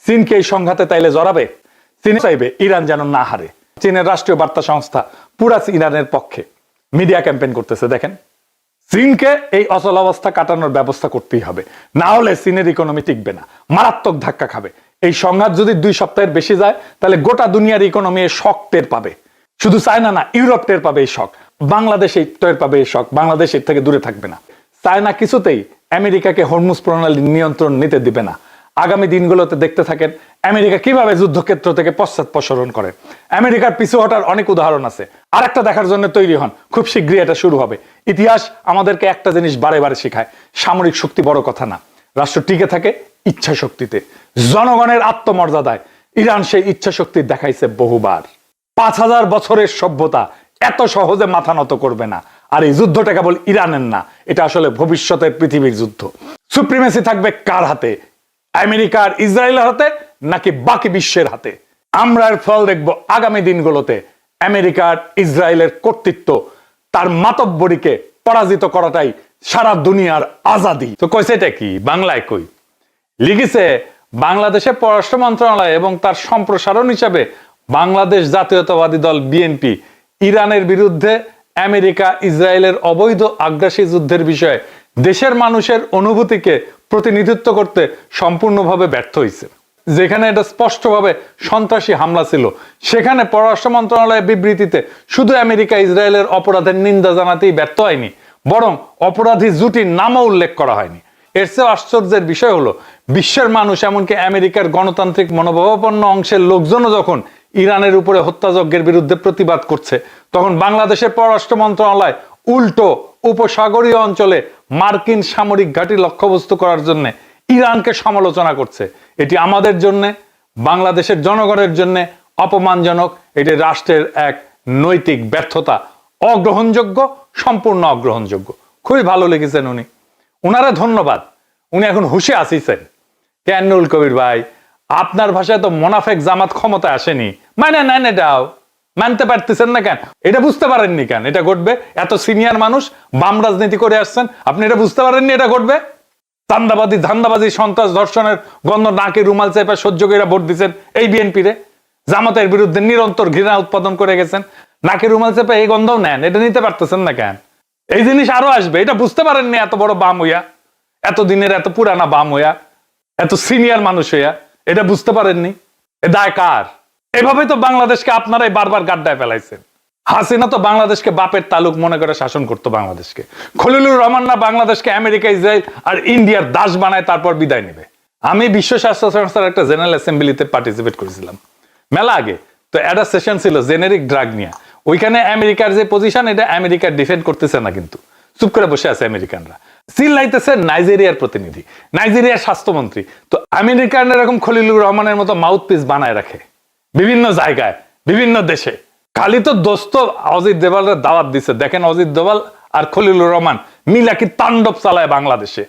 চীনকে এই সংঘাতে তাইলে জড়াবে? চীন চাইবে ইরান যেন না হারে। চীনের রাষ্ট্রীয় বার্তা সংস্থা পুরা ইরানের পক্ষে মিডিয়া ক্যাম্পেইন করতেছে। দেখেন, চীনকে এই অচল অবস্থা কাটানোর ব্যবস্থা করতেই হবে, না হলে চীনের ইকোনমি টিকবে না, মারাত্মক ধাক্কা খাবে। এই সংঘাত যদি 2 সপ্তাহের বেশি যায় তাহলে গোটা দুনিয়ার ইকোনমি এই শক টের পাবে। শুধু চায়না না, ইউরোপ টের পাবে এই শক, বাংলাদেশ এই টের পাবে এই শক। বাংলাদেশ এর থেকে দূরে থাকবে না। চায়না কিছুতেই আমেরিকাকে হরমুজ প্রণালী নিয়ন্ত্রণ নিতে দিবে না। আগামী দিনগুলোতে দেখতে থাকেন আমেরিকা কিভাবে যুদ্ধক্ষেত্র থেকে পশ্চাৎপসরণ করে। আমেরিকার পিছু হটার অনেক উদাহরণ আছে, আর একটা দেখার জন্য তৈরি হন। খুব শীঘ্রই এটা শুরু হবে। ইতিহাস আমাদেরকে একটা জিনিস বারে বারে শেখায়, সামরিক শক্তি বড় কথা না, রাষ্ট্র টিকে থাকে ইচ্ছা শক্তিতে, জনগণের আত্মমর্যাদায়। ইরান সেই ইচ্ছা শক্তি দেখাইছে বহুবার। 5000 বছরের সভ্যতা এত সহজে মাথা নত করবে না। আর এই যুদ্ধটা কেবল ইরানের না, এটা আসলে ভবিষ্যতের পৃথিবীর যুদ্ধ। সুপ্রিমেসি থাকবে কার হাতে? আমেরিকার ইসরায়েলের হাতে নাকি বাকি বিশ্বের হাতে? আমরা এর ফল দেখব আগামী দিনগুলোতে। আমেরিকার ইসরায়েলের কর্তৃত্ব, তার মাতব্বরীকে পরাজিত করাটাই সারা দুনিয়ার আজাদি। তো কইছে এটা কি? বাংলায় কই লিখেছে, বাংলাদেশের পররাষ্ট্র মন্ত্রণালয় এবং তার সম্প্রসারণ হিসাবে বাংলাদেশ জাতীয়তাবাদী দল বিএনপি ইরানের বিরুদ্ধে আমেরিকা ইসরায়েলের অবৈধ আগ্রাসী যুদ্ধের বিষয়ে দেশের মানুষের অনুভূতিকে প্রতিনিধিত্ব করতে সম্পূর্ণভাবে ব্যর্থ হয়েছে। যেখানে এটা স্পষ্টভাবে সন্ত্রাসী হামলা ছিল, সেখানে পররাষ্ট্র মন্ত্রণালয়ের বিবৃতিতে শুধু আমেরিকা ইসরায়েলের অপরাধের নিন্দা জানাতেই ব্যর্থ হয়নি, বরং অপরাধী জুটির নামও উল্লেখ করা হয়নি। এর চেয়ে আশ্চর্যের বিষয় হলো, বিশ্বের মানুষ এমনকি আমেরিকার গণতান্ত্রিক মনোভাবাপন্ন অংশের লোকজনও যখন ইরানের উপরে হত্যাযজ্ঞের বিরুদ্ধে প্রতিবাদ করছে, তখন বাংলাদেশের পররাষ্ট্র মন্ত্রণালয় উল্টো উপসাগরীয় অঞ্চলে মার্কিন সামরিক ঘাঁটি লক্ষ্যবস্তু করার জন্য ইরানকে সমালোচনা করছে। এটি আমাদের জন্য, বাংলাদেশের জনগণের জন্য অপমানজনক। এটি রাষ্ট্রের এক নৈতিক ব্যর্থতা, অগ্রহণযোগ্য, সম্পূর্ণ অগ্রহণযোগ্য। খুবই ভালো লিখেছেন উনি, উনারা ধন্যবাদ। উনি এখন হুশে আসিছেন। কেন নুরুল কবির ভাই, আপনার ভাষায় তো মোনাফেক জামাত ক্ষমতায় আসেনি, মানে নেন, এটাও মানতে পারতেছেন না কেন? এটা বুঝতে পারেননি কেন এটা ঘটবে? এত সিনিয়র মানুষ বাম রাজনীতি করে আসছেন, আপনি এটা বুঝতে পারেননি এটা ঘটবে? চান্দাবাদী, ধান্দাবাজি, সন্ত্রাস, ধর্ষণের গন্ধ নাকে রুমাল চেপে সহ্য করে ভোট দিচ্ছেন এই বিএনপি রে। জামাতের বিরুদ্ধে নিরন্তর ঘৃণা উৎপাদন করে গেছেন, নাকে রুমাল চেপে এই গন্ধও নেন, এটা নিতে পারতেছেন না কেন? এই জিনিস আরো আসবে, এটা বুঝতে পারেননি? এত বড় বাম হইয়া, এত দিনের এত পুরানা বাম হইয়া, এত সিনিয়র মানুষ হইয়া এটা বুঝতে পারেননি? এ দায় কার? এভাবে তো বাংলাদেশকে আপনারাই বারবার গাড্ডায় ফেলাইছেন। হাসিনা তো বাংলাদেশকে বাপের তালুক মনে করে শাসন করতো বাংলাদেশকে। খলিলুর রহমান না বাংলাদেশকে আমেরিকা, ইসরায়েল আর ইন্ডিয়ার দাস বানায় তারপর বিদায় নেবে। আমি বিশ্ব স্বাস্থ্য সংস্থার একটা জেনারেল অ্যাসেম্বলিতে পার্টিসিপেট করেছিলাম মেলা আগে। তো একটা সেশন ছিল জেনেরিক ড্রাগ নিয়ে। ওইখানে আমেরিকার যে পজিশন, এটা আমেরিকার ডিফেন্ড করতেছে না, কিন্তু চুপ করে বসে আছে আমেরিকানরা। চিল্লাইতেছে নাইজেরিয়ার প্রতিনিধি, নাইজেরিয়ার স্বাস্থ্যমন্ত্রী। তো আমেরিকান এরকম খলিলুর রহমানের মতো মাউথপিস বানায় রাখে বিভিন্ন জায়গায়, বিভিন্ন দেশে। খালি তো দোস্ত অজিত দেওয়ালের দাওয়াত দিছে। দেখেন অজিত দেওয়াল আর খলিলুর রহমান মিলা কি তাণ্ডব চালায় বাংলাদেশে।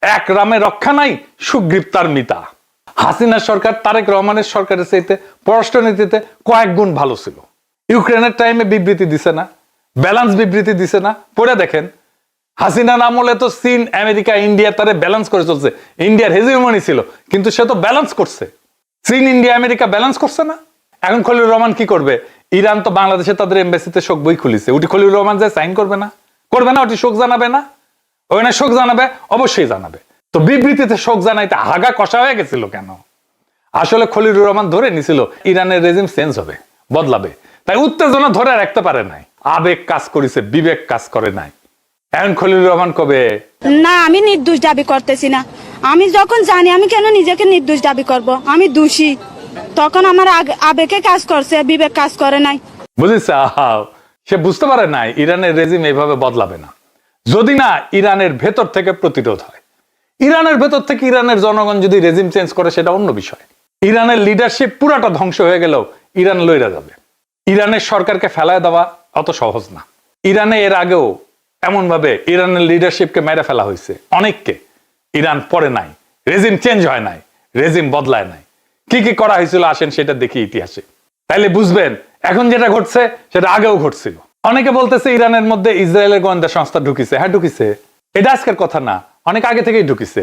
এক রামে রক্ষা নাই, সুগ্রীপ্তার মিতা। হাসিনার সরকার তারেক রহমানের সরকারের চাইতে পররাষ্ট্রনীতিতে কয়েক গুণ ভালো ছিল। ইউক্রেনের টাইমে বিবৃতি দিছে না, ব্যালেন্স বিবৃতি দিছে না, পড়ে দেখেন। হাসিনা আমলে তো চীন, আমেরিকা, ইন্ডিয়া তারে ব্যালেন্স করে চলছে। ইন্ডিয়ার হেজিমনি ছিল, কিন্তু সে তো ব্যালেন্স করছে। চীন, ইন্ডিয়া, আমেরিকা ব্যালেন্স করছে না। এখন খলিলুর রহমান কি করবে? ইরান তো বাংলাদেশে তাদের এমবাসিতে শোক বই খুলিছে, ওটি খলিলুর রহমান যে সাইন করবে না, করবে না, ওটি শোক জানাবে না? ওখানে শোক জানাবে, অবশ্যই জানাবে। তো বিবৃতিতে শোক জানাইতে হাগা কষা হয়ে গেছিল কেন? আসলে খলিলুর রহমান ধরে নিছিল ইরানের রেজিম চেঞ্জ হবে, বদলাবে, তাই উত্তেজনা ধরে রাখতে পারে নাই। আবেগ কাজ করেছে, বিবেক কাজ করে নাই। এখন খলিলুর রহমান কবে? না, আমি নির্দোষ দাবি করতেছি না। আমি যখন জানি, আমি কেন নিজেকে নির্দোষ দাবি করব? আমি দোষী। তখন আমার আবেগে কাজ করছে, বিবেক কাজ করে নাই। বুঝেছ? সে বুঝতে পারে নাই ইরানের রেজিম এইভাবে বদলাবে না, যদি না ইরানের ভেতর থেকে প্রতিরোধ হয়। ইরানের ভেতর থেকে ইরানের জনগণ যদি রেজিম চেঞ্জ করে সেটা অন্য বিষয়। ইরানের লিডারশিপ পুরাটা ধ্বংস হয়ে গেলেও ইরান লইরা যাবে। ইরানের সরকারকে ফেলায় দেওয়া অত সহজ না। ইরানে এর আগেও এমন ভাবে ইরানের লিডারশিপকে মেরে ফেলা হয়েছে অনেককে। ইরান পরে নাই, রেজিম চেঞ্জ হয় নাই, রেজিম বদলায় নাই। কি কি করা হয়েছিল আসেন সেটা দেখি ইতিহাসে, তাইলে বুঝবেন এখন যেটা ঘটছে সেটা আগেও ঘটছিল। অনেকে বলতেছে ইরানের মধ্যে ইসরায়েলের গোয়েন্দা সংস্থা ঢুকিছে। হ্যাঁ ঢুকিছে, এটা আজকের কথা না, অনেক আগে থেকেই ঢুকিছে।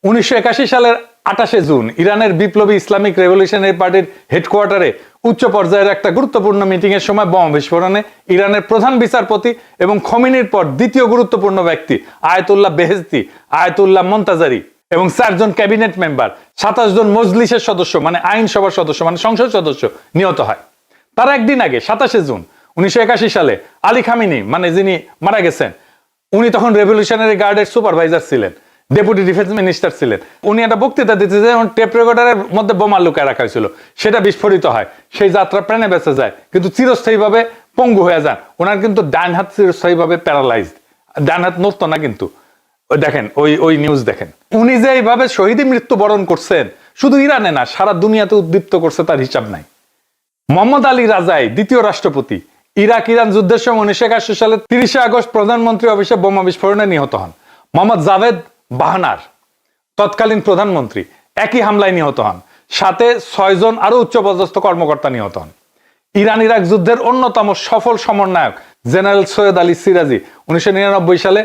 1981 সালের 28 জুন ইরানের বিপ্লবী ইসলামিক রেভলিউশনারি পার্টির হেডকোয়ার্টারে উচ্চ পর্যায়ের একটা গুরুত্বপূর্ণ মিটিং এর সময় বোমা বিস্ফোরণে ইরানের প্রধান বিচারপতি এবং খোমেনির পর দ্বিতীয় গুরুত্বপূর্ণ ব্যক্তি আয়াতুল্লাহ বেহেশতি, আয়াতুল্লাহ মন্তাজারি এবং 4 জন ক্যাবিনেট মেম্বার, 27 জন মজলিসের সদস্য মানে আইনসভার সদস্য মানে সংসদ সদস্য নিহত হয়। তার একদিন আগে 27 জুন 1981 সালে আলী খামিনি মানে যিনি মারা গেছেন, উনি তখন রেভলিউশনারি গার্ডের সুপারভাইজার ছিলেন, ডেপুটি ডিফেন্স মিনিস্টার ছিলেন। উনি একটা বক্তৃতা দিতে যেমন টেপ রেকর্ডারের মধ্যে বোমা লুকায় রাখা হয়েছিল, সেটা বিস্ফোরিত হয়, সেই যাত্রা প্রাণে বেঁচে যায় কিন্তু চিরস্থায়ীভাবে পঙ্গু হয়ে যান। ওনার কিন্তু ডান হাত চিরস্থায়ীভাবে প্যারালাইজড, ডান হাত নড়তো না। কিন্তু দেখেন ওই নিউজ দেখেন, উনি যে এইভাবে শহীদী মৃত্যুবরণ করছেন শুধু ইরানে না সারা দুনিয়াতে উদ্দীপ্ত করছে, তার হিসাব নাই। মোহাম্মদ আলী রাজাই দ্বিতীয় রাষ্ট্রপতি ইরাক ইরান যুদ্ধের সময় 1981 সালে 30 আগস্ট প্রধানমন্ত্রী অফিসে বোমা বিস্ফোরণে নিহত হন। মোহাম্মদ জাভেদ বাহনার তৎকালীন প্রধানমন্ত্রী একই হামলায় নিহত হন, সাথে 6 জন আরো উচ্চপদস্থ কর্মকর্তা নিহত হন। ইরান ইরাক যুদ্ধের অন্যতম সফল সমন্বয়ক জেনারেল সৈয়দ আলী সিরাজি 1999 সালে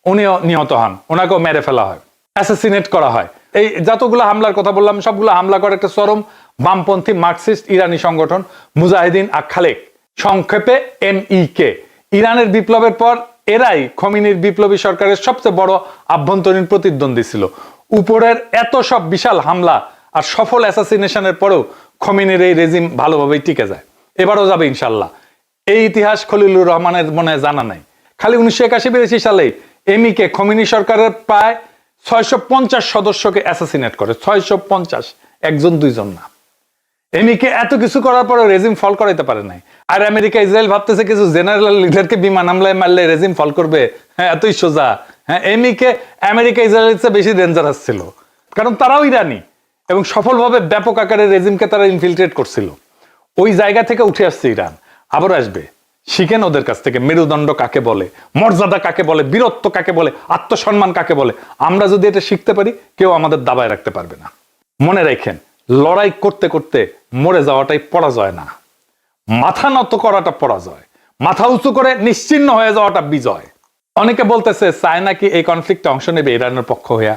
উনিও নিহত হন, ওনাকেও মেরে ফেলা হয়, অ্যাসাসিনেট করা হয়। এই যতগুলো হামলার কথা বললাম সবগুলো হামলা করে একটা চরম বামপন্থী মার্কসিস্ট ইরানি সংগঠন মুজাহিদিন আখালেক, সংক্ষেপে MEK। ইরানের বিপ্লবের পর এরাই খোমেনির বিপ্লবী সরকারের সবচেয়ে বড় আভ্যন্তরীণ প্রতিদ্বন্দ্বী ছিল। উপরের এত সব বিশাল হামলা আর সফল অ্যাসাসিনেশনের পরেও খোমেনির এই রেজিম ভালোভাবেই টিকে যায়, এবারও যাবে ইনশাল্লাহ। এই ইতিহাস খলিলুর রহমানের মনে জানা নাই। খালি 1981-82 সালে MEK খোমেনি সরকারের প্রায় 650 সদস্যকে অ্যাসাসিনেট করে, 650, একজন দুইজন না। MEK এত কিছু করার পরে রেজিম ফল করাইতে পারে নাই। আর আমেরিকা ইসরায়েল ভাবতেছে কিছু জেনারেল লিডারকে বিমান হামলায় মারলে রেজিম ফল করবে, হ্যাঁ এতই সোজা। হ্যাঁ, MEK আমেরিকা ইসরায়েলের চেয়ে বেশি ডেঞ্জারাস ছিল, কারণ তারাও ইরানি এবং সফলভাবে ব্যাপক আকারে রেজিমকে তারা ইনফিলট্রেট করছিল। ওই জায়গা থেকে উঠে আসছে ইরান, আবার আসবে। শিখেন ওদের কাছ থেকে মেরুদণ্ড কাকে বলে, মর্যাদা কাকে বলে, বীরত্ব কাকে বলে, আত্মসম্মান কাকে বলে। আমরা যদি এটা শিখতে পারি কেউ আমাদের দাবায় রাখতে পারবে না। মনে রাখেন, লড়াই করতে করতে মরে যাওয়াটাই পরাজয় না, মাথা নত করাটা পরাজয়, মাথা উঁচু করে নিশ্চিহ্ন হয়ে যাওয়াটা বিজয়। অনেকে বলতেছে চায়না কি এই কনফ্লিক্টে অংশ নেবে ইরানের পক্ষ হইয়া,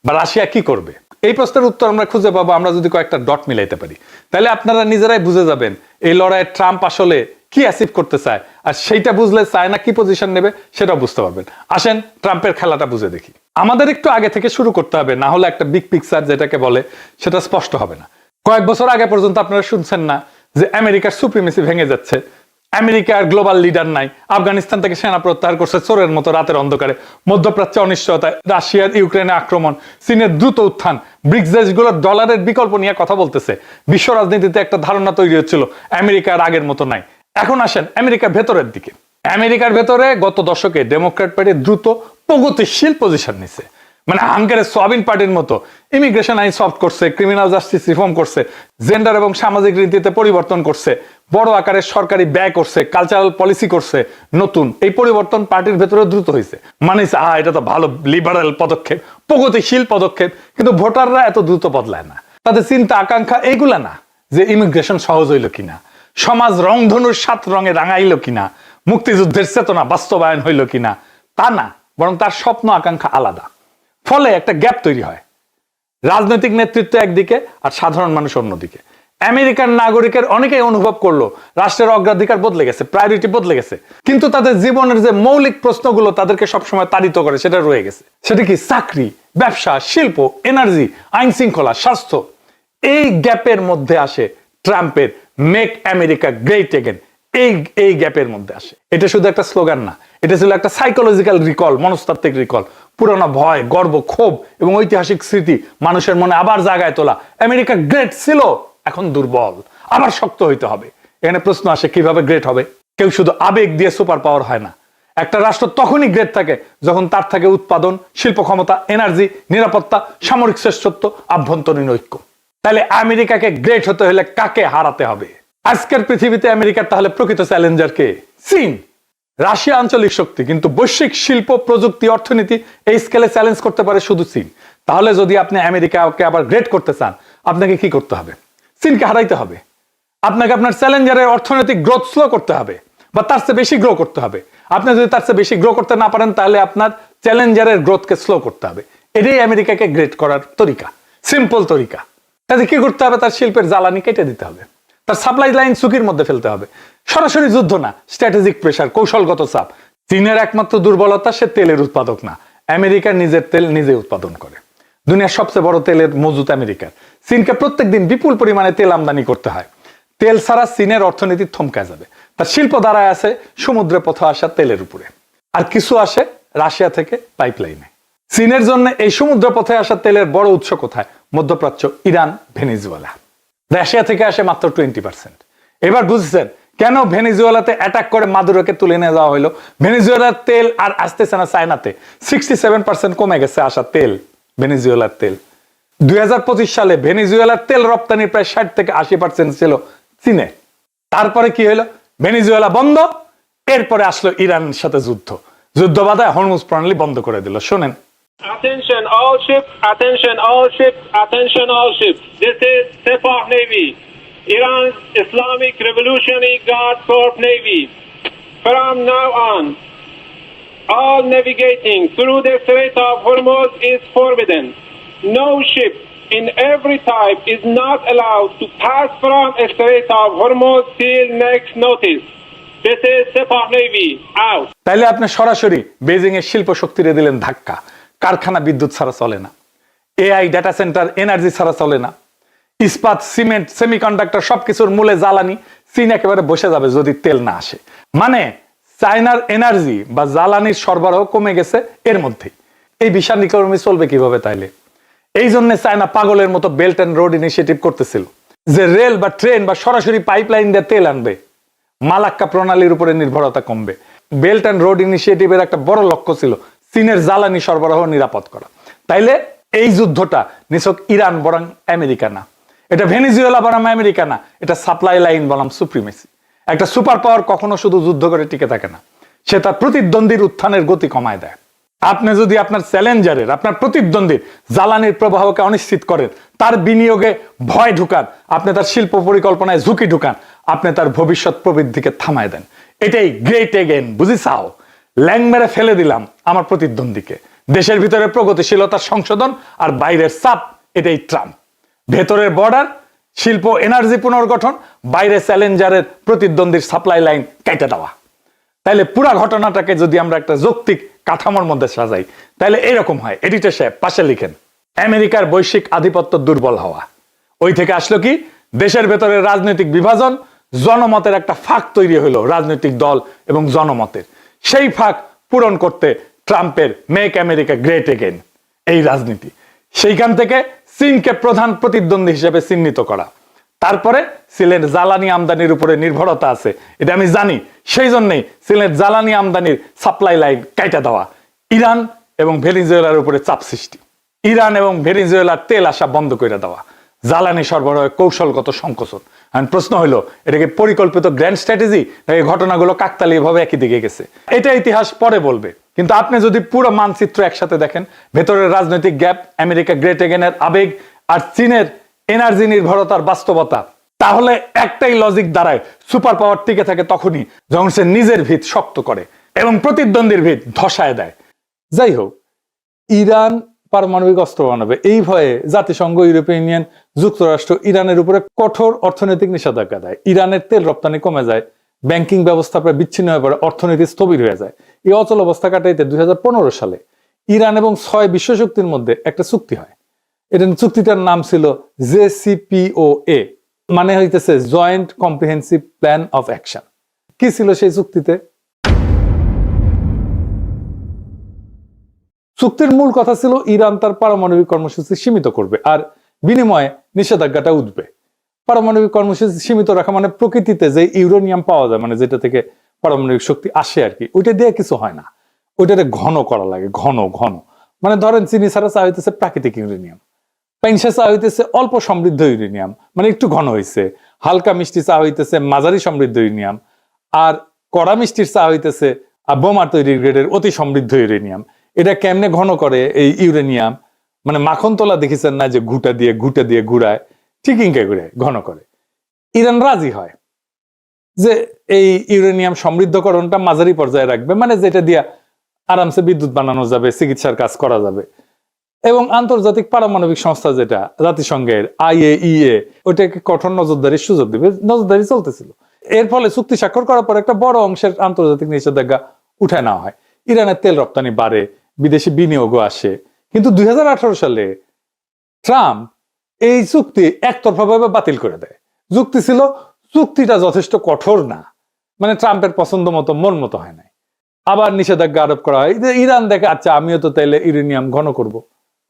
বা রাশিয়া কি করবে? এই প্রশ্নের উত্তর আমরা খুঁজে পাবো আমরা যদি কয়েকটা ডট মিলাইতে পারি। তাহলে আপনারা নিজেরাই বুঝে যাবেন এই লড়াইয়ে ট্রাম্প আসলে কি অ্যাচিভ করতে চায়, আর সেইটা বুঝলে চায়না কি পজিশন নেবে সেটাও বুঝতে পারবেন। আসেন ট্রাম্পের খেলাটা বুঝে দেখি। আমাদের একটু আগে থেকে শুরু করতে হবে, না হলে একটা বিগ পিকচার যেটাকে বলে সেটা স্পষ্ট হবে না। কয়েক বছর আগে পর্যন্ত আপনারা শুনছেন না যে আমেরিকার সুপ্রিমেসি ভেঙে যাচ্ছে, আমেরিকার গ্লোবাল লিডার নাই, আফগানিস্তান থেকে সেনা প্রত্যাহার করছে চোরের মতো রাতের অন্ধকারে, মধ্যপ্রাচ্যে অনিশ্চয়তায়, রাশিয়ার ইউক্রেনে আক্রমণ, চীনের দ্রুত উত্থান, ব্রিক্স দেশগুলোর ডলারের বিকল্প নিয়ে কথা বলতেছে। বিশ্ব রাজনীতিতে একটা ধারণা তৈরি হচ্ছিল আমেরিকার আগের মতো নাই। এখন আসেন আমেরিকার ভেতরের দিকে। আমেরিকার ভেতরে গত দশকে ডেমোক্র্যাট পার্টি দ্রুত প্রগতিশীল পজিশন নিছে, মানে হাঙ্গারের সোয়াবিন পার্টির মতো ইমিগ্রেশন আইন সফট করছে, ক্রিমিনাল জাস্টিস রিফর্ম করছে, জেন্ডার এবং সামাজিক রীতিতে পরিবর্তন করছে, বড় আকারের সরকারি ব্যয় করছে, কালচারাল পলিসি করছে। নতুন এই পরিবর্তন পার্টির ভেতরে দ্রুত হয়েছে, মানে এটা তো ভালো লিবারাল পদক্ষেপ, প্রগতিশীল পদক্ষেপ। কিন্তু ভোটাররা এত দ্রুত বদলায় না, তাদের চিন্তা আকাঙ্ক্ষা এইগুলা না যে ইমিগ্রেশন সহজ হইল কিনা, সমাজ রংধনুর 7 রঙে রাঙাইল কিনা, মুক্তিযুদ্ধের চেতনা বাস্তবায়ন হইল কিনা, তা না, বরং তার স্বপ্ন আকাঙ্ক্ষা আলাদা। ফলে একটা গ্যাপ তৈরি হয়, রাজনৈতিক নেতৃত্ব একদিকে আর সাধারণ মানুষ অন্যদিকে। আমেরিকান নাগরিকের অনেকেই অনুভব করলো রাষ্ট্রের অগ্রাধিকার বদলে গেছে, প্রায়োরিটি বদলে গেছে, কিন্তু তাদের জীবনের যে মৌলিক প্রশ্নগুলো তাদেরকে সবসময় তাড়িত করে সেটা রয়ে গেছে। সেটা কি? চাকরি, ব্যবসা, শিল্প, এনার্জি, আইন শৃঙ্খলা, স্বাস্থ্য। এই গ্যাপের মধ্যে আসে ট্রাম্পের মেক আমেরিকা গ্রেট এগেন। এই গ্যাপের মধ্যে আসে। এটা শুধু একটা স্লোগান না, এটা ছিল একটা সাইকোলজিক্যাল রিকল, মনস্তাত্ত্বিক রিকল। পুরোনো ভয়, গর্ব, ক্ষোভ এবং ঐতিহাসিক স্মৃতি মানুষের মনে আবার জাগায় তোলা। আমেরিকা গ্রেট ছিল, এখন দুর্বল, আবার শক্ত হইতে হবে। এখানে প্রশ্ন আসে কিভাবে গ্রেট হবে? কেউ শুধু আবেগ দিয়ে সুপার পাওয়ার হয় না। একটা রাষ্ট্র তখনই গ্রেট থাকে যখন তার থাকে উৎপাদন, শিল্প ক্ষমতা, এনার্জি, নিরাপত্তা, সামরিক শ্রেষ্ঠত্ব, আভ্যন্তরীণ ঐক্য। তাহলে আমেরিকাকে গ্রেট হতে হলে কাকে হারাতে হবে? আজকের পৃথিবীতে আমেরিকার তাহলে প্রকৃত চ্যালেঞ্জার কে? চীন। রাশিয়া আঞ্চলিক শক্তি, কিন্তু বৈশ্বিক শিল্প, প্রযুক্তি, অর্থনীতি এই স্কেলে চ্যালেঞ্জ করতে পারে শুধু চীন। তাহলে যদি আপনি আমেরিকাকে আবার গ্রেট করতে চান, আপনাকে কি করতে হবে? চীনকে হারাইতে হবে। আপনাকে আপনার চ্যালেঞ্জারের অর্থনৈতিক গ্রোথ স্লো করতে হবে, বা তার চেয়ে বেশি গ্রো করতে হবে। আপনি যদি তার চেয়ে বেশি গ্রো করতে না পারেন, তাহলে আপনার চ্যালেঞ্জারের গ্রোথকে স্লো করতে হবে। এটাই আমেরিকাকে গ্রেট করার তরিকা, সিম্পল তরিকা। তাহলে কি করতে হবে? তার শিল্পের জ্বালানি কেটে দিতে হবে, তার সাপ্লাই লাইন ঝুঁকির মধ্যে ফেলতে হবে। সরাসরি যুদ্ধ না, স্ট্র্যাটেজিক প্রেসার, কৌশলগত চাপ। চীনের একমাত্র দুর্বলতা সে তেলের উৎপাদক না, আমেরিকা নিজের তেল নিজে উৎপাদন করে। দুনিয়ার সবচেয়ে বড় তেলের মজুত আমেরিকার। চীনকে প্রত্যেকদিন বিপুল পরিমাণে তেল আমদানি করতে হয়। তেল ছাড়া চীনের অর্থনীতি থমকে যাবে। তার শিল্প দাঁড়ায় আছে সমুদ্রে পথে আসা তেলের উপরে, আর কিছু আসে রাশিয়া থেকে পাইপলাইনে। চীনের জন্য এই সমুদ্র পথে আসা তেলের বড় উৎস কোথায়? মধ্যপ্রাচ্য, ইরান, ভেনেজুয়েলা। রাশিয়া থেকে আসে মাত্র 20%। এবার বুঝছেন কেন ভেনেজুয়েলাতে অ্যাটাক করে মাদুরোকে তুলে নিয়ে যাওয়া হলো? ভেনেজুয়েলার তেল আর আসতেছে না চায়নাতে। 67% কমে গেছে আসা তেল, ভেনেজুয়েলার তেল। 2025 সালে ভেনেজুয়েলার তেল রপ্তানি প্রায় 60 থেকে 80% ছিল চীনে। তারপরে কি হলো? ভেনেজুয়েলা বন্ধ, এরপরে আসলো ইরানের সাথে যুদ্ধ। যুদ্ধ বাধায় হরমুজ প্রণালী বন্ধ করে দিল। শোনেন। Attention all ships, attention all ships, attention all ships. This is Sepah Navy, Iran's Islamic Revolutionary Guard Corps Navy. From now on, all navigating through the Strait of Hormuz is forbidden. No ship in every type is not allowed to pass from the Strait of Hormuz till next notice. This is Sepah Navy, out. তাইলে আপনি সরাসরি Beijing এর শিল্প শক্তিরে দিলেন ধাক্কা। কারখানা বিদ্যুৎ ছাড়া চলে না, এআই ডাটা সেন্টার এনার্জি ছাড়া চলে না, ইস্পাত, সিমেন্ট, সেমিকন্ডাক্টর সবকিছুর মূলে জ্বালানি। চীন একেবারে বসে যাবে যদি তেল না আসে। মানে চায়নার এনার্জি বা জ্বালানির সরবরাহ কমে গেছে এর মধ্যেই। এই বিশাল ইকোনমি চলবে কিভাবে তাইলে? এই জন্য চায়না পাগলের মতো বেল্ট অ্যান্ড রোড ইনিশিয়েটিভ করতেছিল, যে রেল বা ট্রেন বা সরাসরি পাইপলাইন দিয়ে তেল আনবে, মালাক্কা প্রণালীর উপরে নির্ভরতা কমবে। বেল্ট অ্যান্ড রোড ইনিশিয়েটিভের একটা বড় লক্ষ্য ছিল চীনের জ্বালানি সরবরাহ নিরাপদ করা। তাইলে এই যুদ্ধটা নিছক ইরান বরং আমেরিকা না, এটা ভেনেজুয়েলা বরং আমেরিকা না, এটা সাপ্লাই লাইন বরং সুপ্রিমেসি। একটা সুপার পাওয়ার কখনো শুধু যুদ্ধ করে টিকে থাকে না, সে তার প্রতিদ্বন্দ্বীর উত্থানের গতি কমায় দেয়। আপনি যদি আপনার চ্যালেঞ্জারের, আপনার প্রতিদ্বন্দ্বীর জ্বালানির প্রবাহকে অনিশ্চিত করেন, তার বিনিয়োগে ভয় ঢুকান, আপনি তার শিল্প পরিকল্পনায় ঝুঁকি ঢুকান, আপনি তার ভবিষ্যৎ প্রবৃদ্ধিকে থামায় দেন। এটাই গ্রেট এগেন, বুঝিছাও? ল্যাং মেরে ফেলে দিলাম আমার প্রতিদ্বন্দ্বীকে। দেশের ভিতরে প্রগতিশীলতার সংশোধন আর বাইরের চাপ, এটাই ট্রাম্প। ভেতরের বর্ডার, শিল্প এনার্জি পুনর্গঠন, বাইরে চ্যালেঞ্জারের প্রতিদ্বন্দ্বীর সাপ্লাই লাইন কেটে দেওয়া। তাইলে পুরা ঘটনাটাকে যদি আমরা একটা যৌক্তিক কাঠামোর মধ্যে সাজাই, তাহলে এরকম হয়। এডিটর সাহেব পাশে লিখেন, আমেরিকার বৈশ্বিক আধিপত্য দুর্বল হওয়া। ওই থেকে আসলো কি? দেশের ভেতরে রাজনৈতিক বিভাজন, জনমতের একটা ফাঁক তৈরি হলো রাজনৈতিক দল এবং জনমতের। সেই ফাঁক পূরণ করতে ট্রাম্পের মেক আমেরিকা গ্রেট এগেন এই রাজনীতি। সেইখান থেকে চীনকে প্রধান প্রতিদ্বন্দ্বী হিসেবে চিহ্নিত করা। তারপরে চীনের জ্বালানি আমদানির উপরে নির্ভরতা আছে, এটা আমি জানি, সেই জন্যই চীনের জ্বালানি আমদানির সাপ্লাই লাইন কাটা দেওয়া। ইরান এবং ভেনেজুয়েলার উপরে চাপ সৃষ্টি, ইরান এবং ভেনেজুয়েলার তেল আসা বন্ধ করে দেওয়া, জ্বালানি সরবরাহে কৌশলগত সংকোচন। প্রশ্ন হলো, এটা কি পরিকল্পিত গ্র্যান্ড স্ট্র্যাটেজি, নাকি ঘটনাগুলো কাকতালীয় ভাবে একই দিকে গেছে? এটা ইতিহাস পরে বলবে। কিন্তু আপনি যদি পুরো মানচিত্র একসাথে দেখেন, ভেতরের রাজনৈতিক গ্যাপ, আমেরিকা গ্রেট এগেনের আবেগ, আর চীনের এনার্জি নির্ভরতার বাস্তবতা, তাহলে একটাই লজিক দাঁড়ায়, সুপার পাওয়ার টিকে থাকে তখনই যখন সে নিজের ভিত শক্ত করে এবং প্রতিদ্বন্দ্বীর ভিত ধসায় দেয়। যাই হোক, ইরান পারমাণবিক অস্ত্র বানাবে এই ভয়ে জাতিসংঘ, ইউরোপিয়ান ইউনিয়ন, যুক্তরাষ্ট্র ইরানের উপরে কঠোর অর্থনৈতিক নিষেধাজ্ঞা দেয়। ইরানের তেল রপ্তানি কমে যায়, ব্যাংকিং ব্যবস্থা প্রায় বিচ্ছিন্ন হয়ে পড়ে, অর্থনীতি স্থবির হয়ে যায়। এই অচল অবস্থা কাটাইতে 2015 সালে ইরান এবং 6 বিশ্বশক্তির মধ্যে একটা চুক্তি হয়। এটা চুক্তিটার নাম ছিল JCPOA, মানে হইতেছে joint comprehensive plan of action. কি ছিল সেই চুক্তিতে? চুক্তির মূল কথা ছিল ইরান তার পারমাণবিক কর্মসূচি সীমিত করবে আর বিনিময়ে নিষেধাজ্ঞাটা উঠবে। পারমাণবিক কর্মসূচি সীমিত রাখা মানে প্রকৃতিতে যে ইউরেনিয়াম পাওয়া যায়, মানে যেটা থেকে পারমাণবিক শক্তি আসে আর কি, ওইটা দিয়ে কিছু হয় না, ওইটাতে ঘন করা লাগে, ঘন ঘন। মানে ধরেন চিনি ছাড়া চা হইতেছে প্রাকৃতিক ইউরেনিয়াম, পাইনসা চা হইতেছে অল্প সমৃদ্ধ ইউরেনিয়াম, মানে একটু ঘন হয়েছে। হালকা মিষ্টি চা হইতেছে মাঝারি সমৃদ্ধ ইউরেনিয়াম, আর কড়া মিষ্টির চা হইতেছে বোমা তৈরির গ্রেডের অতি সমৃদ্ধ ইউরেনিয়াম। এটা কেমনে ঘন করে এই ইউরেনিয়াম? মানে মাখন তোলা দেখেছেন না, যে ঘুটা দিয়ে ঘুরায়, ঠিক ইনকে ঘুরে ঘন করে। ইরান রাজি হয় যে এই ইউরেনিয়াম সমৃদ্ধকরণটা মাঝারি পর্যায়ে রাখবে, মানে যেটা দিয়া আরামসে বিদ্যুৎ বানানো যাবে, চিকিৎসার কাজ করা যাবে। এবং আন্তর্জাতিক পারমাণবিক সংস্থা যেটা জাতিসংঘের IAEA, ওইটাকে কঠোর নজরদারির সুযোগ দিবে, নজরদারি চলতেছিল। এর ফলে চুক্তি স্বাক্ষর করার পর একটা বড় অংশের আন্তর্জাতিক নিষেধাজ্ঞা উঠায় নেওয়া হয়। ইরানের তেল রপ্তানি বাড়ে, বিদেশি বিনিয়োগও আসে। কিন্তু 2018 সালে ট্রাম্প এই চুক্তি একতরফাভাবে বাতিল করে দেয়। যুক্তি ছিল চুক্তিটা যথেষ্ট কঠোর না, মানে ট্রাম্পের পছন্দ মতো মন মতো হয় নাই। আবার নিষেধাজ্ঞা আরোপ করা হয়। ইরান দেখে আচ্ছা আমিও তো তাইলে ইউরেনিয়াম ঘন করব,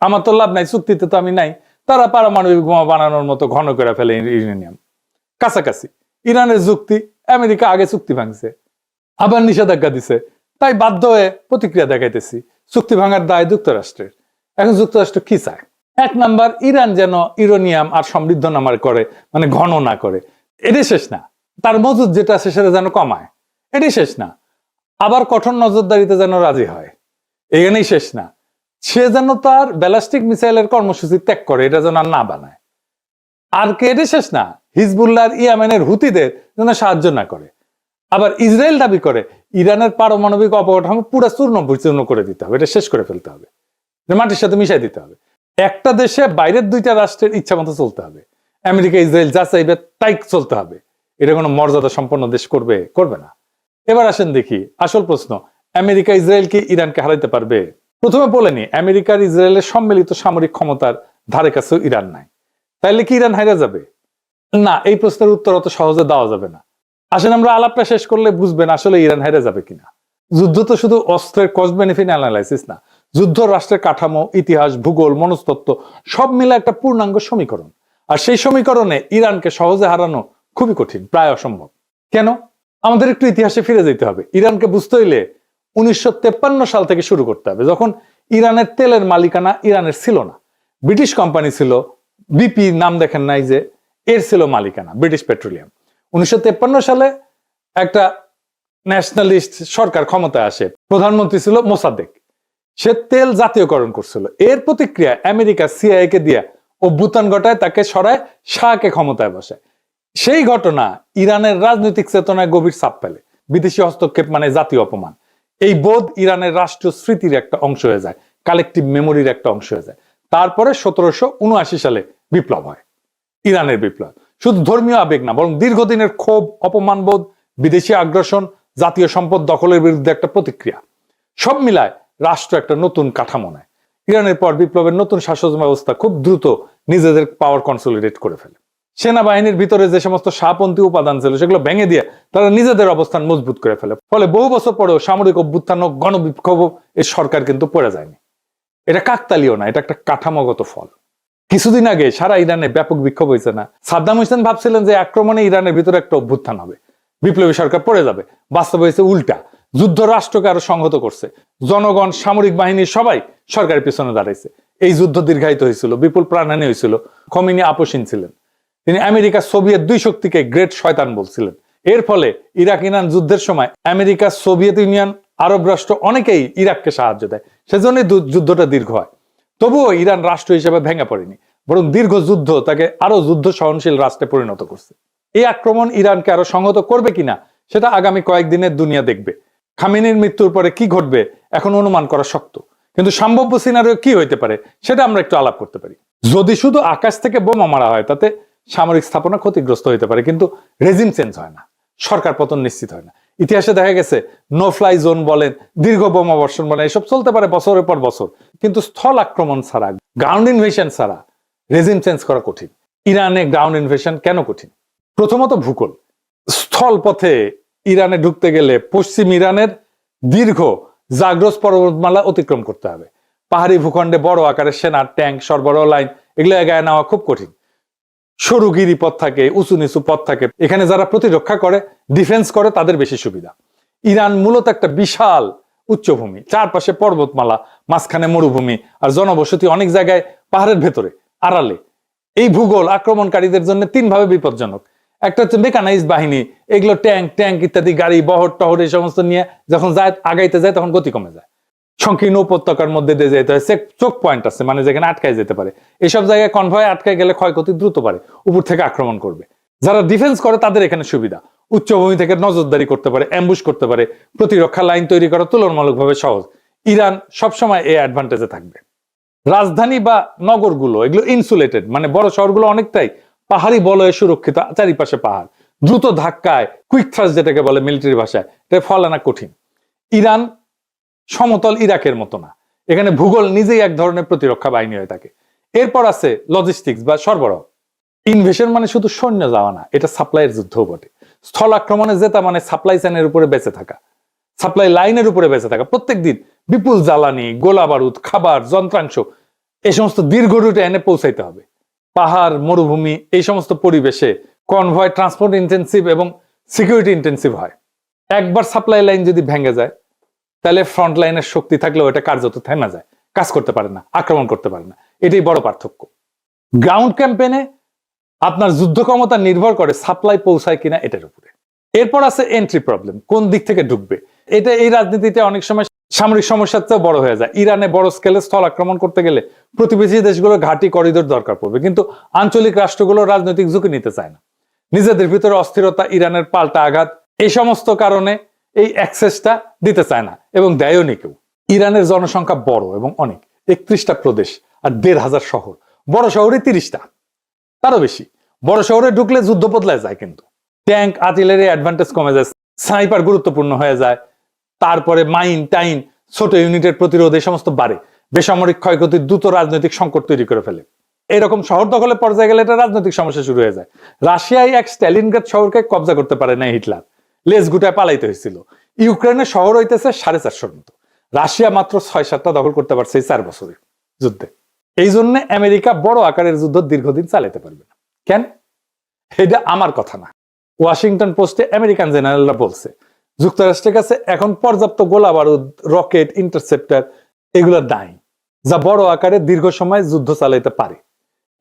আমার তো লাভ নাই, চুক্তিতে তো আমি নাই। তারা পারমাণবিক বোমা বানানোর মতো ঘন করে ফেলে ইউরেনিয়াম। কাছাকাছি ইরানের যুক্তি, আমেরিকা আগে চুক্তি ভাঙছে, আবার নিষেধাজ্ঞা দিছে, তাই বাধ্য হয়ে প্রতিক্রিয়া দেখাইতেছি। চুক্তি ভাঙার দায় যুক্তরাষ্ট্রের। এখন যুক্তরাষ্ট্র কি চায়? এক নাম্বার, ইরান যেন ইউরেনিয়াম আর সমৃদ্ধ না করে, মানে ঘন না করে। এটাই শেষ না, তার মজুদ যেটা আছে সেটা যেন কমায়, এটাই শেষ না। আবার কঠোর নজরদারিতে যেন রাজি হয়, এখানেই শেষ না। সে যেন তার ব্যালিস্টিক মিসাইলের কর্মসূচি ত্যাগ করে, এটা যেন আর না বানায়। আর কে, এটাই শেষ না, হিজবুল্লাহ ইয়ামেনের হুতিদের যেন সাহায্য না করে। আবার ইসরায়েল দাবি করে ইরানের পারমাণবিক অবকাঠামো পুরো চূর্ণ বিচূর্ণ করে দিতে হবে, এটা শেষ করে ফেলতে হবে, মাটির সাথে মিশাই দিতে হবে। একটা দেশে বাইরের দুইটা রাষ্ট্রের ইচ্ছা মতো চলতে হবে। আমেরিকা ইসরায়েল যা চাইবে তাই চলতে হবে। এটা কোনো মর্যাদা সম্পন্ন দেশ করবে না। এবার আসেন দেখি আসল প্রশ্ন, আমেরিকা ইসরায়েল কি ইরানকে হারাইতে পারবে? প্রথমে বলেনি, আমেরিকার ইসরায়েলের সম্মিলিত সামরিক ক্ষমতার ধারে কাছেও ইরান নাই। তাইলে কি ইরান হারা যাবে? না, এই প্রশ্নের উত্তর অত সহজে দেওয়া যাবে না। আসেন আমরা আলাপটা শেষ করলে বুঝবেন আসলে ইরান হেরে যাবে কিনা। যুদ্ধ তো শুধু অস্ত্রের কস্ট বেনিফিট অ্যানালাইসিস না, যুদ্ধ রাষ্ট্রের কাঠামো, ইতিহাস, ভূগোল, মনস্তত্ত্ব সব মিলে একটা পূর্ণাঙ্গ সমীকরণ। আর সেই সমীকরণে ইরানকে সহজে হারানো খুবই কঠিন, প্রায় অসম্ভব। কেন? আমাদের একটু ইতিহাসে ফিরে যেতে হবে। ইরানকে বুঝতে হইলে 1953 সাল থেকে শুরু করতে হবে, যখন ইরানের তেলের মালিকানা ইরানের ছিল না। ব্রিটিশ কোম্পানি ছিল, BP নাম দেখেন নাই যে, এর ছিল মালিকানা, ব্রিটিশ পেট্রোলিয়াম। 1953 সালে একটা ন্যাশনালিস্ট সরকার ক্ষমতায় আসে, প্রধানমন্ত্রী ছিল মোসাদ্দেক। সে তেল জাতীয়করণ করছিল। এর প্রতিক্রিয়া আমেরিকা CIA কে দিয়ে অভ্যুত্থান ঘটায়, তাকে সরায়, শাহকে ক্ষমতায় বসে। সেই ঘটনা ইরানের রাজনৈতিক চেতনায় গভীর ছাপ ফেলে। বিদেশি হস্তক্ষেপ মানে জাতীয় অপমান। এই বোধ ইরানের রাষ্ট্রীয় স্মৃতির একটা অংশ হয়ে যায়, কালেকটিভ মেমোরির একটা অংশ হয়ে যায়। তারপরে 1779 সালে বিপ্লব হয়, ইরানের বিপ্লব। শুধু ধর্মীয় আবেগ না, বরং দীর্ঘদিনের ক্ষোভ, অপমানবোধ, বিদেশি আগ্রাসন, জাতীয় সম্পদ দখলের বিরুদ্ধে একটা প্রতিক্রিয়া, সব মিলায় রাষ্ট্র একটা নতুন কাঠামো নেয়। ইরানের পর বিপ্লবের নতুন শাসন ব্যবস্থা খুব দ্রুত নিজেদের পাওয়ার কনসলিডেট করে ফেলে। সেনাবাহিনীর ভিতরে যে সমস্ত শাহপন্থী উপাদান ছিল সেগুলো ভেঙে দিয়ে তারা নিজেদের অবস্থান মজবুত করে ফেলে। ফলে বহু বছর পরেও সামরিক অভ্যুত্থান ও গণবিক্ষোভ এই সরকার কিন্তু পড়ে যায়নি। এটা কাকতালীয় না, এটা একটা কাঠামোগত ফল। কিছুদিন আগে সারা ইরানে ব্যাপক বিক্ষোভ হয়েছে না? সাদ্দাম হোসেন ভাবছিলেন যে আক্রমণে ইরানের ভিতরে একটা অভ্যুত্থান হবে, বিপ্লবী সরকার পড়ে যাবে। বাস্তব হয়েছে উল্টা, যুদ্ধ রাষ্ট্রকে আরো সংহত করছে। জনগণ, সামরিক বাহিনী সবাই সরকারের পিছনে দাঁড়াইছে। এই যুদ্ধ দীর্ঘায়িত হয়েছিল, বিপুল প্রাণহানি হয়েছিল। খোমেনি আপোষহীন ছিলেন। তিনি আমেরিকা সোভিয়েত দুই শক্তিকে গ্রেট শয়তান বলছিলেন। এর ফলে ইরাক ইরান যুদ্ধের সময় আমেরিকা, সোভিয়েত ইউনিয়ন, আরব রাষ্ট্র অনেকেই ইরাককে সাহায্য দেয়। সেজন্যই যুদ্ধটা দীর্ঘ হয়। তবুও ইরান রাষ্ট্র হিসেবে ভেঙে পড়েনি, বরং দীর্ঘ যুদ্ধ তাকে আরো যুদ্ধ সহনশীল রাষ্ট্রে পরিণত করছে। এই আক্রমণ ইরানকে আরো সংহত করবে কিনা সেটা আগামী কয়েকদিনের দুনিয়া দেখবে। খামেনির মৃত্যুর পরে কি ঘটবে এখন অনুমান করা শক্ত, কিন্তু সম্ভাব্য সিনারিও কি হইতে পারে সেটা আমরা একটু আলাপ করতে পারি। যদি শুধু আকাশ থেকে বোমা মারা হয় তাতে সামরিক স্থাপনা ক্ষতিগ্রস্ত হইতে পারে, কিন্তু রেজিম চেঞ্জ হয় না, সরকার পতন নিশ্চিত হয় না। ইতিহাসে দেখা গেছে নো ফ্লাই জোন বলেন, দীর্ঘ বোমা বর্ষণ বলেন, এসব চলতে পারে বছরের পর বছর, কিন্তু স্থল আক্রমণ ছাড়া, গ্রাউন্ড ইনভেশন ছাড়া রেজিম চেঞ্জ করা কঠিন। ইরানে গ্রাউন্ড ইনভেশন কেন কঠিন? প্রথমত ভূগোল। স্থল পথে ইরানে ঢুকতে গেলে পশ্চিম ইরানের দীর্ঘ জাগ্রস পর্বতমালা অতিক্রম করতে হবে। পাহাড়ি ভূখণ্ডে বড় আকারের সেনা, ট্যাঙ্ক, সরবরাহ লাইন এগুলো এগায় নেওয়া খুব কঠিন। সরু গিরি পথ থাকে, উঁচু নিচু পথ থাকে। এখানে যারা প্রতিরক্ষা করে, ডিফেন্স করে, তাদের বেশি সুবিধা। ইরান মূলত একটা বিশাল উচ্চভূমি, চারপাশে পর্বতমালা, মাঝখানে মরুভূমি, আর জনবসতি অনেক জায়গায় পাহাড়ের ভেতরে আড়ালে। এই ভূগোল আক্রমণকারীদের জন্য তিনভাবে বিপজ্জনক। একটা হচ্ছে মেকানাইজড বাহিনী, এগুলো ট্যাঙ্ক ইত্যাদি, গাড়ি, বহর টহর এই সমস্ত নিয়ে যখন আগাইতে যায় তখন গতি কমে যায়। সংকীর্ণ উপত্যকার মধ্যে দিয়ে যেতে হয়, চোখ পয়েন্ট আছে, মানে যেখানে আটকায় যেতে পারে। এইসব জায়গায় কনভয় আটকায় গেলে ক্ষয়ক্ষতি দ্রুত পারে, উপর থেকে আক্রমণ করবে। যারা ডিফেন্স করে তাদের এখানে সুবিধা, উচ্চভূমি থেকে নজরদারি করতে পারে, অ্যাম্বুশ করতে পারে, প্রতিরক্ষা লাইন তৈরি করা তুলনামূলকভাবে সহজ। ইরান সবসময় এই অ্যাডভান্টেজে থাকবে। রাজধানী বা নগরগুলো এগুলো ইনসুলেটেড, মানে বড় শহরগুলো অনেকটাই পাহাড়ি বলয়ে সুরক্ষিত, চারিপাশে পাহাড়, দ্রুত ধাক্কায় কুইক থ্রাস্ট যেটাকে বলে মিলিটারি ভাষায়, এটা ফল আনা কঠিন। ইরান সমতল ইরাকের মতো না, এখানে ভূগোল নিজেই এক ধরনের প্রতিরক্ষা বাহিনী হয়ে থাকে। এরপর আছে লজিস্টিক্স বা সরবরাহ। ইনভেশন মানে শুধু সৈন্য যাওয়া না, এটা সাপ্লাইয়ের যুদ্ধও বটে। স্থল আক্রমণে জেতা মানে সাপ্লাই চেনের উপরে বেঁচে থাকা, সাপ্লাই লাইনের উপরে বেঁচে থাকা। প্রত্যেক দিন বিপুল জ্বালানি, গোলা বারুদ, খাবার, যন্ত্রাংশ এই সমস্ত দীর্ঘ রুটে এনে পৌঁছাইতে হবে। পাহাড়, মরুভূমি এই সমস্ত পরিবেশে কনভয় ট্রান্সপোর্ট ইন্টেন্সিভ এবং সিকিউরিটি ইন্টেন্সিভ হয়। একবার সাপ্লাই লাইন যদি ভেঙে যায় তাহলে ফ্রন্ট লাইনের শক্তি থাকলেও এটা কার্যত থেমে যায়, কাজ করতে পারে না, আক্রমণ করতে পারে না। এটাই বড় পার্থক্য। গ্রাউন্ড ক্যাম্পেইনে আপনার যুদ্ধ ক্ষমতা নির্ভর করে সাপ্লাই পৌঁছায় কিনা এটার উপরে। এরপর আছে এন্ট্রি প্রবলেম, কোন দিক থেকে ঢুকবে। এটা এই রাজনীতিতে অনেক সময় সামরিক সমস্যার চেয়ে বড় হয়ে যায়। ইরানে বড় স্কেলে স্থল আক্রমণ করতে গেলে প্রতিবেশী দেশগুলো ঘাঁটি, করিডোর দরকার পড়বে, কিন্তু আঞ্চলিক রাষ্ট্রগুলো রাজনৈতিক ঝুঁকি নিতে চায় না। নিজেদের ভিতরে অস্থিরতা, ইরানের পাল্টা আঘাত, এই সমস্ত কারণে এই অ্যাক্সেসটা দিতে চায় না এবং দেয়ও নি কেউ। ইরানের জনসংখ্যা বড় এবং অনেক, 31টা প্রদেশ আর 1,500 শহর। বড় শহরে 30টা, তারও বেশি। বড় শহরে ঢুকলে যুদ্ধ বদলায় যায়, কিন্তু ট্যাঙ্ক, আর্টিলারি অ্যাডভান্টেজ কমে যায়, স্নাইপার গুরুত্বপূর্ণ হয়ে যায়, তারপরে মাইন টাইন, ছোট ইউনিটের প্রতিরোধ এই সমস্ত বাড়ে, বেসামরিক ক্ষয়ক্ষতি দ্রুত রাজনৈতিক সংকট তৈরি করে ফেলে। এরকম শহর দখলের পর্যায়ে গেলে এটা রাজনৈতিক সমস্যা শুরু হয়ে যায়। রাশিয়ায় এক স্ট্যালিনগ্রাদ শহরকে কবজা করতে পারে না হিটলার, লেজ গুটায় পালাইতে হয়েছিল। ইউক্রেনের শহর হইতেছে 450-র মতো, রাশিয়া মাত্র 6-7টা দখল করতে পারছে এই 4 বছরের যুদ্ধে। এই জন্য আমেরিকা বড় আকারের যুদ্ধ দীর্ঘদিন চালাতে পারবে না। কেন? এটা আমার কথা না, ওয়াশিংটন পোস্টে আমেরিকান জেনারেলরা বলছে যুক্তরাষ্ট্রের কাছে এখন পর্যাপ্ত গোলা বারুদ, রকেট, ইন্টারসেপ্টর এগুলো নাই, যা বড় আকারে দীর্ঘ সময় যুদ্ধ চালাইতে পারে।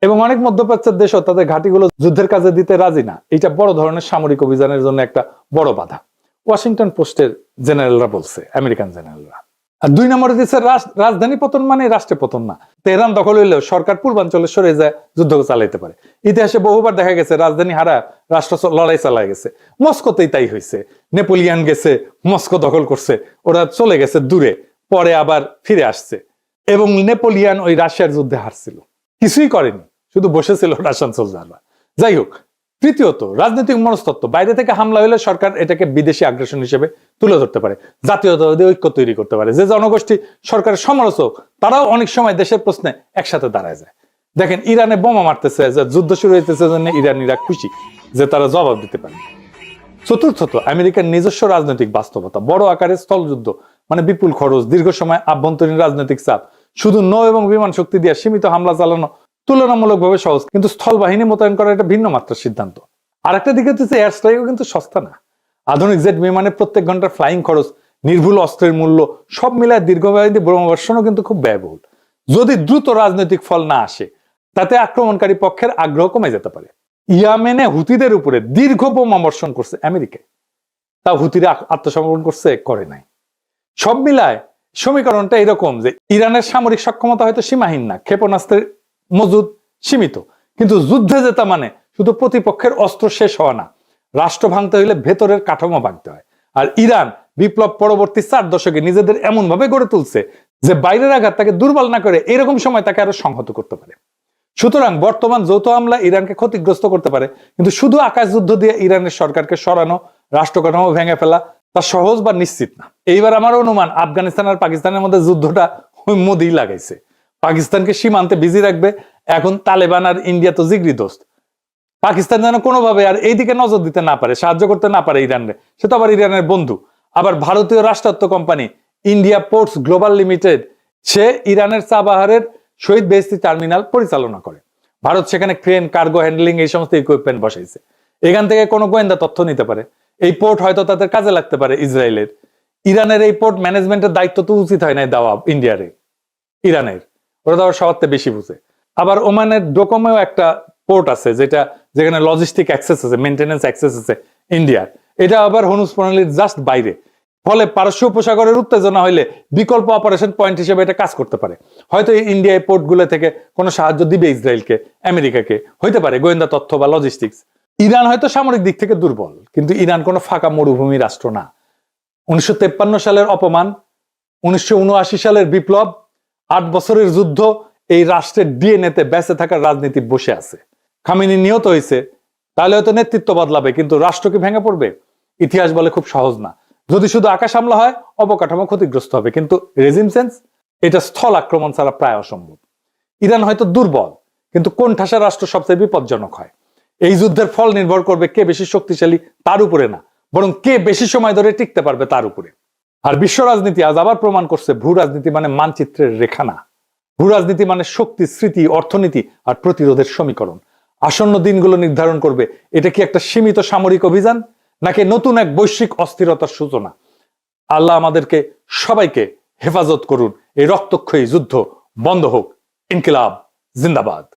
এবং অনেক মধ্যপ্রাচ্যের দেশও তাদের ঘাঁটিগুলো যুদ্ধের কাজে দিতে রাজি না। এটা বড় ধরনের সামরিক অভিযানের জন্য একটা বড় বাধা, ওয়াশিংটন পোস্টের জেনারেলরা বলছে, আমেরিকান জেনারেলরা। আর 2 নম্বরে দিচ্ছে রাজধানী পতন মানে রাষ্ট্রে পতন না। তেহরান দখল হইলেও সরকার পূর্বাঞ্চলে সরে যায়, যুদ্ধ চালাইতে পারে। ইতিহাসে বহুবার দেখা গেছে রাজধানী হারা রাষ্ট্র লড়াই চালায় গেছে। মস্কোতেই তাই হয়েছে, নেপোলিয়ান গেছে, মস্কো দখল করছে, ওরা চলে গেছে দূরে, পরে আবার ফিরে আসছে। এবং নেপোলিয়ান ওই রাশিয়ার যুদ্ধে হারছিল, কিছুই করেনি, শুধু বসেছিল রাশিয়ান সোলজাররা। যাই হোক, তৃতীয়ত রাজনৈতিক মনস্তত্ত্ব। বাইরে থেকে হামলা হলে সরকার এটাকে বিদেশি আগ্রাসন হিসেবে তুলে ধরতে পারে, জাতীয়তাবাদী ঐক্য তৈরি করতে পারে। যে জনগোষ্ঠী সরকারের সমালোচক তারাও অনেক সময় দেশের প্রশ্নে একসাথে দাঁড়ায় যায়। দেখেন, ইরানে বোমা মারতেছে, যুদ্ধ শুরু হইতেছে জন্য ইরানিরা খুশি যে তারা জবাব দিতে পারে। চতুর্থত আমেরিকার নিজস্ব রাজনৈতিক বাস্তবতা। বড় আকারের স্থলযুদ্ধ মানে বিপুল খরচ, দীর্ঘ সময় আভ্যন্তরীণ রাজনৈতিক চাপ। শুধু নৌ এবং বিমান শক্তি দিয়ে সীমিত হামলা চালানো তুলনামূলকভাবে সহজ, কিন্তু স্থল বাহিনী মোতায়েন করা একটা ভিন্ন মাত্রার সিদ্ধান্ত। আর একটা দিকে হচ্ছে এয়ার স্ট্রাইকও কিন্তু সস্তা না। আধুনিক জেট বিমানের প্রত্যেক ঘন্টার ফ্লাইং খরচ, নির্ভুল অস্ত্রের মূল্য সব মিলায় দীর্ঘমেয়াদী বোমাবর্ষণও কিন্তু খুব ব্যয়বহুল। যদি দ্রুত রাজনৈতিক ফল না আসে তাতে আক্রমণকারী পক্ষের আগ্রহ কমে যেতে পারে। ইয়েমেনে হুতিদের উপরে দীর্ঘ বোমাবর্ষণ করছে আমেরিকায়, তা হুতিরা আত্মসমর্পণ করছে? করে নাই। সব মিলায় সমীকরণটা এরকম যে ইরানের সামরিক সক্ষমতা হয়তো সীমাহীন না, ক্ষেপণাস্ত্রের মজুদ সীমিত, কিন্তু যুদ্ধে জেতা মানে শুধু প্রতিপক্ষের অস্ত্র শেষ হওয়া না, রাষ্ট্র ভাঙতে হইলে ভেতরের কাঠামো ভাঙতে হয়। আর ইরান বিপ্লব পরবর্তী 4 দশকে নিজেদের এমন ভাবে গড়ে তুলছে যে বাইরের আঘাত তাকে দুর্বল না করে এরকম সময় তাকে আরো সংহত করতে পারে। সুতরাং বর্তমান যৌথ হামলা ইরানকে ক্ষতিগ্রস্ত করতে পারে, কিন্তু শুধু আকাশ যুদ্ধ দিয়ে ইরানের সরকারকে সরানো, রাষ্ট্র কাঠামো ভেঙে ফেলা তা সহজ বা নিশ্চিত না। এইবার আমার অনুমান আফগানিস্তান আর পাকিস্তানের মধ্যে যুদ্ধটা মোদি লাগাইছে, পাকিস্তানকে সীমান্তে বিজি রাখবে। এখন তালেবান আর ইন্ডিয়া তো জিগরি দোস্ত, পাকিস্তান যেন কোনোভাবে আর এইদিকে নজর দিতে না পারে, সাহায্য করতে না পারে ইরানরে, সে তো আবার ইরানের বন্ধু। আবার ভারতীয় রাষ্ট্রায়ত্ত company India Ports Global Limited, সে ইরানের চাবাহারের শহীদ বেহেশতি টার্মিনাল পরিচালনা করে। ভারত সেখানে ক্রেন, কার্গো হ্যান্ডলিং এই সমস্ত ইকুইপমেন্ট বসাইছে। এখান থেকে কোনো গোয়েন্দা তথ্য নিতে পারে, এই পোর্ট হয়তো তাদের কাজে লাগতে পারে ইসরায়েলের। ইরানের এই পোর্ট ম্যানেজমেন্টের দায়িত্ব তো উচিত হয় নাই দেওয়া ইন্ডিয়ারে, ইরানের, ওরা তো সবার বেশি বুঝে। আবার ওমানের ডোকোমেও একটা পোর্ট আছে যেখানে লজিস্টিক অ্যাক্সেস আছে, মেইনটেনেন্স অ্যাক্সেস আছে ইন্ডিয়ার। এটা আবার হরমুজ প্রণালীর জাস্ট বাইরে, ফলে পারস্য উপসাগরের উত্তেজনা হইলে বিকল্প অপারেশন পয়েন্ট হিসেবে এটা কাজ করতে পারে। হয়তো ইন্ডিয়া এই পোর্টগুলো থেকে কোনো সাহায্য দিবে ইসরায়েলকে, আমেরিকাকে, হইতে পারে গোয়েন্দা তথ্য বা লজিস্টিক্স। ইরান হয়তো সামরিক দিক থেকে দুর্বল, কিন্তু ইরান কোনো ফাঁকা মরুভূমি রাষ্ট্র না। 1953 সালের অপমান, 1979 সালের বিপ্লব, 8 বছরের যুদ্ধ, এই রাষ্ট্রের ডিএনএতে বেঁচে থাকার রাজনীতি বসে আছে। খামেনি নিহত হয়েছে, তাহলে হয়তো নেতৃত্ব বদলাবে, কিন্তু রাষ্ট্র কি ভেঙে পড়বে? ইতিহাস বলে খুব সহজ না। যদি শুধু আকাশ হামলা হয়, অবকাঠামো ক্ষতিগ্রস্ত হবে, কিন্তু রেজিম চেঞ্জ এটা স্থল আক্রমণ ছাড়া প্রায় অসম্ভব। ইরান হয়তো দুর্বল, কিন্তু কোন ঠাসা রাষ্ট্র সবচেয়ে বিপজ্জনক হয়? এই যুদ্ধের ফল নির্ভর করবে কে বেশি শক্তিশালী তার উপরে না, বরং কে বেশি সময় ধরে টিকতে পারবে তার উপরে। আর বিশ্ব রাজনীতি আজ আবার প্রমাণ করছে ভূ রাজনীতি মানে মানচিত্রের রেখা না। ভূ রাজনীতি মানে শক্তি, স্মৃতি, অর্থনীতি আর প্রতিরোধের সমীকরণ। আসন্ন দিনগুলো নির্ধারণ করবে এটা কি একটা সীমিত সামরিক অভিযান নাকি নতুন এক বৈশ্বিক অস্থিরতার সূচনা। আল্লাহ আমাদেরকে সবাইকে হেফাজত করুন। এই রক্তক্ষয়ী যুদ্ধ বন্ধ হোক। ইনকিলাব জিন্দাবাদ।